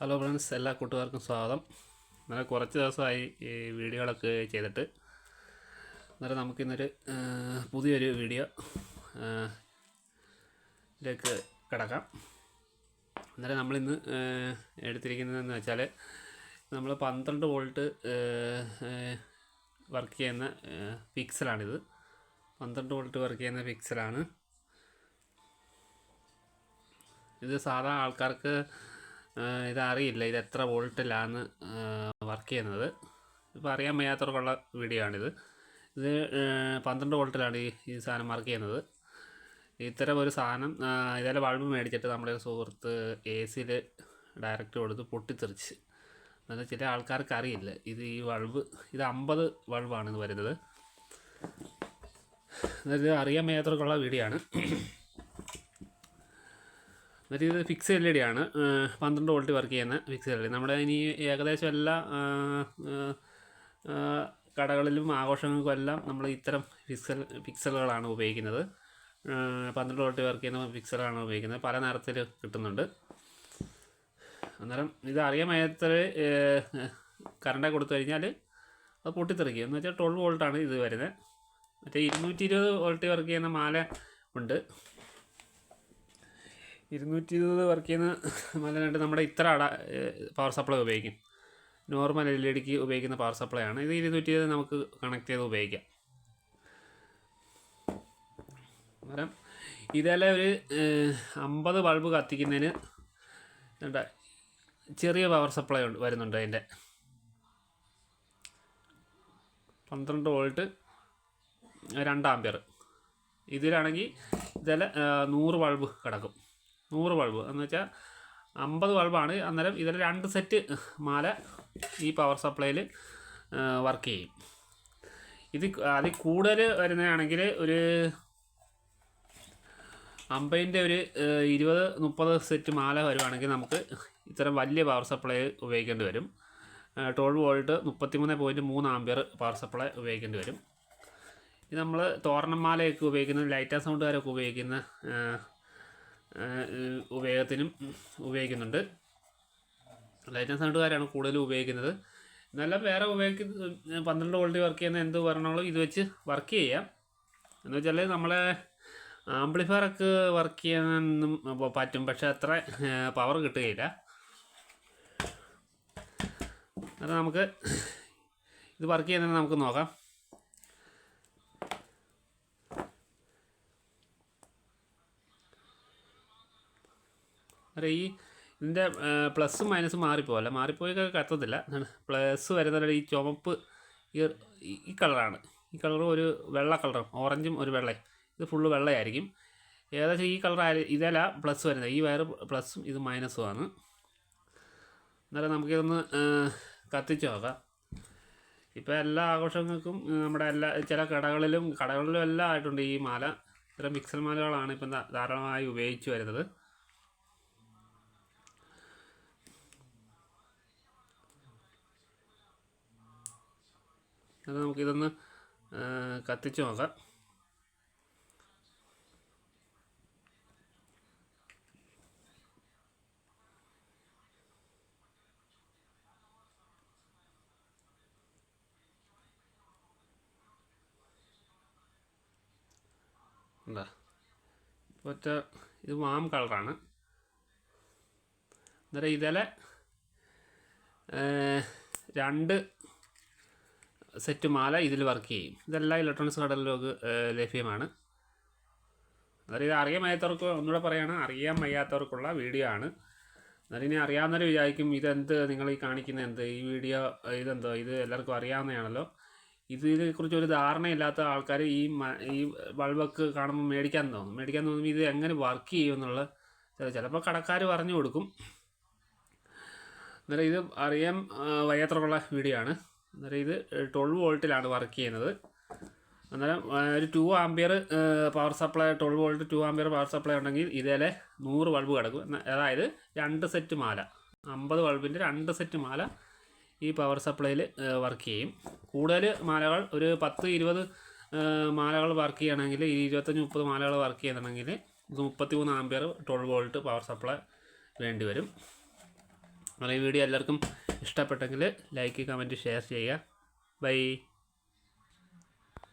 Hello friends, എല്ലാ കൂട്ടുകാർക്കും സ്വാഗതം. അങ്ങനെ കുറച്ച് ദിവസമായി ഈ വീഡിയോകളൊക്കെ ചെയ്തിട്ട്. അന്നേരം നമുക്കിന്നൊരു പുതിയൊരു വീഡിയോ ഇതിലേക്ക് കിടക്കാം. അന്നേരം നമ്മളിന്ന് എടുത്തിരിക്കുന്നതെന്ന് വെച്ചാൽ നമ്മൾ 12 വോൾട്ട് വർക്ക് ചെയ്യുന്ന പിക്സലാണിത്. 12 വോൾട്ട് വർക്ക് ചെയ്യുന്ന പിക്സലാണ് ഇത്. സാധാരണ ആൾക്കാർക്ക് ഇതറിയില്ല, ഇത് എത്ര വോൾട്ടിലാണ് വർക്ക് ചെയ്യുന്നത്. ഇപ്പോൾ അറിയാൻ വയ്യാത്തവർക്കുള്ള വീഡിയോ ആണിത്. ഇത് 12 വോൾട്ടിലാണ് ഈ സാധനം വർക്ക് ചെയ്യുന്നത്. ഇത്തരം ഒരു സാധനം ഇതേപോലെ ബൾബ് മേടിച്ചിട്ട് നമ്മുടെ സുഹൃത്ത് AC ഡയറക്റ്റ് കൊടുത്ത് പൊട്ടിത്തെറിച്ച്. എന്നാൽ ചില ആൾക്കാർക്ക് അറിയില്ല ഇത് ഈ ബൾബ്, ഇത് 50 ബൾബാണ് ഇത് വരുന്നത്. ഇത് അറിയാൻ വയ്യാത്തവർക്കുള്ള വീഡിയോ ആണ്. എന്നിട്ട് ഇത് ഫിക്സ് LED ആണ്, 12 വോൾട്ട് വർക്ക് ചെയ്യുന്ന ഫിക്സ് LED. നമ്മുടെ ഇനി ഏകദേശം എല്ലാ കടകളിലും ആഘോഷങ്ങൾക്കും എല്ലാം നമ്മൾ ഇത്തരം പിക്സലുകളാണ് ഉപയോഗിക്കുന്നത്. 12 വോൾട്ട് വർക്ക് ചെയ്യുന്ന പിക്സലാണ് ഉപയോഗിക്കുന്നത്. പല നിറത്തിൽ കിട്ടുന്നുണ്ട്. അന്നേരം ഇത് അറിയാൻ വയ്യാത്തവർ കറണ്ട് കൊടുത്തു കഴിഞ്ഞാൽ അത് പൊട്ടിത്തെറിക്കും. എന്ന് വെച്ചാൽ 12 വോൾട്ടാണ് ഇത് വരുന്നത്. മറ്റേ 220 വോൾട്ട് വർക്ക് ചെയ്യുന്ന മാല ഉണ്ട്. 220 വർക്ക് ചെയ്യുന്ന മാല നമ്മുടെ ഇത്ര പവർ സപ്ലൈ ഉപയോഗിക്കും. നോർമൽ LED ഉപയോഗിക്കുന്ന പവർ സപ്ലൈ ആണ് ഇത്. 220 നമുക്ക് കണക്ട് ചെയ്ത് ഉപയോഗിക്കാം. അന്നേരം ഇതെല്ലാം ഒരു 50 ബൾബ് കത്തിക്കുന്നതിന് ചെറിയ പവർ സപ്ലൈ വരുന്നുണ്ട്. അതിൻ്റെ 12 വോൾട്ട് 2 ആമ്പിയർ. ഇതിലാണെങ്കിൽ ഇതെല്ലാം 100 ബൾബ് കിടക്കും. 100 ബൾബ് എന്ന് വെച്ചാൽ 50 ബൾബാണ്. അന്നേരം ഇതിൽ 2 സെറ്റ് മാല ഈ പവർ സപ്ലൈയിൽ വർക്ക് ചെയ്യും. ഇത് അതിൽ കൂടുതൽ വരുന്നതാണെങ്കിൽ ഒരു 50ൻ്റെ ഒരു 20-30 സെറ്റ് മാല വരുവാണെങ്കിൽ നമുക്ക് ഇത്തരം വലിയ പവർ സപ്ലൈ ഉപയോഗിക്കേണ്ടി വരും. 12 വോൾട്ട് 33.3 ആമ്പിയർ പവർ സപ്ലൈ ഉപയോഗിക്കേണ്ടി വരും. ഇത് നമ്മൾ തോരണമാലയൊക്കെ ഉപയോഗിക്കുന്ന, ലൈറ്റ് ആൻഡ് സൗണ്ടുകാരൊക്കെ ഉപയോഗിക്കുന്ന ഉപയോഗത്തിനും ഉപയോഗിക്കുന്നുണ്ട്. ലൈറ്റ് ആൻഡ് സൗണ്ടുകാരാണ് കൂടുതലും ഉപയോഗിക്കുന്നത്. എന്നാലും വേറെ 12 വോൾട്ട് വർക്ക് ചെയ്യുന്ന എന്ത് പറഞ്ഞോളൂ ഇത് വെച്ച് വർക്ക് ചെയ്യാം. എന്ന് വെച്ചാൽ നമ്മളെ ആംപ്ലിഫയറൊക്കെ വർക്ക് ചെയ്യാനൊന്നും പറ്റും, പക്ഷെ അത്ര പവർ കിട്ടുകയില്ല. അത് നമുക്ക് ഇത് വർക്ക് ചെയ്യുന്നത് നമുക്ക് നോക്കാം. ഈ ഇതിൻ്റെ പ്ലസ്സും മൈനസും മാറിപ്പോയി കത്തത്തില്ല. പ്ലസ് വരുന്നത് ഈ ചുവപ്പ് ഈ കളറാണ്. ഈ കളർ ഒരു വെള്ള കളറും ഓറഞ്ചും ഒരു വെള്ളയും. ഇത് ഫുള്ള് വെള്ളയായിരിക്കും. ഏകദേശം ഈ കളർ ഇതല്ല പ്ലസ് വരുന്നത്. ഈ വയർ പ്ലസ്സും ഇത് മൈനസുമാണ്. അന്നേരം നമുക്കിതൊന്ന് കത്തിച്ച് നോക്കാം. ഇപ്പോൾ എല്ലാ ആഘോഷങ്ങൾക്കും നമ്മുടെ ചില കടകളിലും എല്ലാം ആയിട്ടുണ്ട് ഈ മാല. ഇത്തരം പിക്സൽ മാലകളാണ് ഇപ്പം ധാരാളമായി ഉപയോഗിച്ച് വരുന്നത്. അത് നമുക്കിതൊന്ന് കത്തിച്ച് നോക്കാം. എന്താ ഒറ്റ ഇത് വാം കളറാണ്. അന്നേരം ഇതിലെ 2 സെറ്റ് മാല ഇതിൽ വർക്ക് ചെയ്യും. ഇതെല്ലാം ഇലക്ട്രോണിക്സ് കടകളിലൊക്കെ ലഭ്യമാണ്. അന്നേരം ഇത് അറിയാൻ വയ്യാത്തവർക്ക് ഒന്നുകൂടെ പറയുകയാണ്, അറിയാൻ വയ്യാത്തവർക്കുള്ള വീഡിയോ ആണ്. അന്നേരം ഇനി അറിയാവുന്നവർ വിചാരിക്കും ഇതെന്ത് നിങ്ങൾ ഈ കാണിക്കുന്ന എന്ത്, ഈ വീഡിയോ ഇതെന്തോ, ഇത് എല്ലാവർക്കും അറിയാവുന്നതാണല്ലോ. ഇതിനെക്കുറിച്ച് ഒരു ധാരണയില്ലാത്ത ആൾക്കാർ ഈ ബൾബൊക്കെ കാണുമ്പോൾ മേടിക്കാൻ തോന്നും. ഇത് എങ്ങനെ വർക്ക് ചെയ്യും എന്നുള്ള ചിലപ്പോൾ കടക്കാർ പറഞ്ഞു കൊടുക്കും. അന്നേരം ഇത് അറിയാൻ വയ്യാത്തവർക്കുള്ള വീഡിയോ ആണ്. അന്നേരം ഇത് 12 വോൾട്ടിലാണ് വർക്ക് ചെയ്യുന്നത്. അന്നേരം ഒരു 2 ampere power supply, 12 volt 2 ampere power supply ഉണ്ടെങ്കിൽ ഇതിലെ 100 ബൾബ് കിടക്കും. അതായത് 2 സെറ്റ് മാല, 50 ബൾബിൻ്റെ 2 സെറ്റ് മാല ഈ പവർ സപ്ലൈയിൽ വർക്ക് ചെയ്യും. കൂടുതൽ മാലകൾ ഒരു 10-20 മാലകൾ വർക്ക് ചെയ്യണമെങ്കിൽ, 25-30 മാലകൾ വർക്ക് ചെയ്യുന്നുണ്ടെങ്കിൽ 33 ആമ്പിയർ 12 വോൾട്ട് പവർ സപ്ലൈ വേണ്ടി വരും. ഈ വീഡിയോ എല്ലാവർക്കും ഇഷ്ടപ്പെട്ടെങ്കിൽ ലൈക്ക് കമൻറ്റ് ഷെയർ ചെയ്യുക. ബൈ.